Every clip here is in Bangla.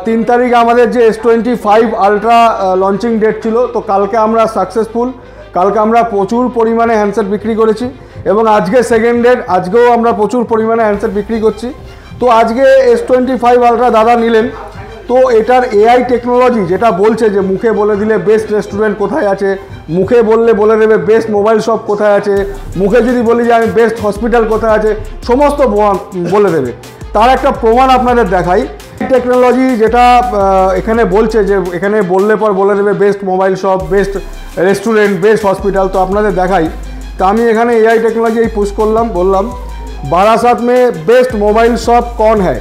3 তারিখ আমাদের যে S25 আলট্রা লঞ্চিং ডেট ছিল, তো কালকে আমরা সাকসেসফুল। কালকে আমরা প্রচুর পরিমাণে হ্যান্ডসেট বিক্রি করেছি এবং আজকে সেকেন্ড ডেট, আজকেও আমরা প্রচুর পরিমাণে হ্যান্ডসেট বিক্রি করছি। তো আজকে S25 আলট্রা দাদা নিলেন, তো এটার এআই টেকনোলজি যেটা বলছে যে মুখে বলে দিলে বেস্ট রেস্টুরেন্ট কোথায় আছে, মুখে বললে বলে দেবে বেস্ট মোবাইল শপ কোথায় আছে, মুখে যদি বলি যে আমি বেস্ট হসপিটাল কোথায় আছে, সমস্ত বলে দেবে। তার একটা প্রমাণ আপনাদের দেখাই। টেকনোলজি যেটা এখানে বলছে যে এখানে বললে পর বলে দেবে best mobile shop, best restaurant, best hospital, তো আপনাদের দেখাই। তো আমি এখানে এআই টেকনোলজি পুশ করলাম, বললাম बारासात में बेस्ट मोबाइल शॉप कौन है,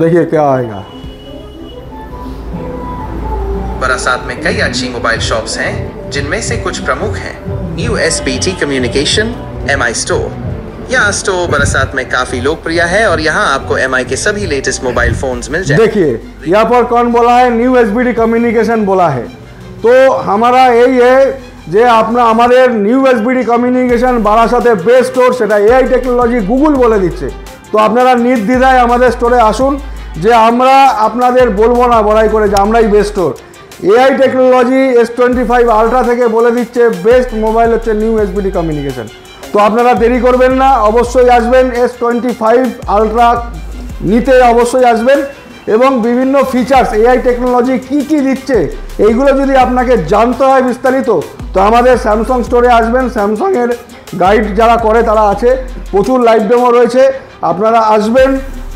देखिए क्या आएगा। बारासात में कई अच्छी मोबाइल शॉप्स हैं, जिनमें से कुछ प्रमुख हैं USBT कम्युनिकेशन, MI स्टोर। यह स्टोर बारासात में काफी लोकप्रिय है और यहाँ आपको MI के सभी लेटेस्ट मोबाइल फोन्स मिल जाएंगे। देखिए यहाँ पर कौन बोला है, USBT कम्युनिकेशन बोला है। तो हमारा यही है যে আপনারা আমাদের USBT কমিউনিকেশন বারাসাতে বেস্ট স্টোর, সেটা এআই টেকনোলজি গুগল বলে দিচ্ছে। তো আপনারা নির্দ্বিধায় আমাদের স্টোরে আসুন, যে আমরা আপনাদের বলবো না বড়াই করে যে আমরাই best store. AI technology S25 ultra থেকে বলে দিচ্ছে বেস্ট মোবাইল হচ্ছে USBT কমিউনিকেশন। তো আপনারা দেরি করবেন না, অবশ্যই আসবেন S25 আলট্রা নিতে, অবশ্যই আসবেন। এবং বিভিন্ন ফিচার্স এআই টেকনোলজি কি কি দিচ্ছে এইগুলো যদি আপনাকে জানতে হয় বিস্তারিত, তো আমাদের স্যামসাং স্টোরে আসবেন। স্যামসাংয়ের গাইড যারা করে তারা আছে, প্রচুর লাইভ ডেমো রয়েছে, আপনারা আসবেন,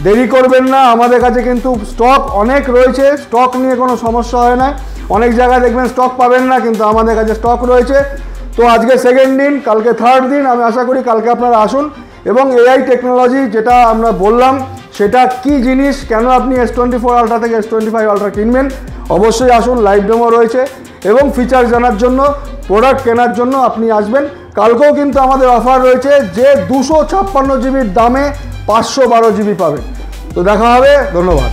দেরি করবেন না। আমাদের কাছে কিন্তু স্টক অনেক রয়েছে, স্টক নিয়ে কোনো সমস্যা হয় না। অনেক জায়গায় দেখবেন স্টক পাবেন না, কিন্তু আমাদের কাছে স্টক রয়েছে। তো আজকে সেকেন্ড দিন, কালকে থার্ড দিন, আমি আশা করি কালকে আপনারা আসুন এবং এআই টেকনোলজি যেটা আমরা বললাম সেটা কি জিনিস, কেন আপনি S24 আলট্রা থেকে S25 আলট্রা কিনবেন, অবশ্যই আসুন। লাইভ ডেমো রয়েছে এবং ফিচার জানার জন্য, প্রোডাক্ট কেনার জন্য আপনি আসবেন। কালকেও কিন্তু আমাদের অফার রয়েছে যে 256 জিবির দামে 512 জিবি পাবেন। তো দেখা হবে, ধন্যবাদ।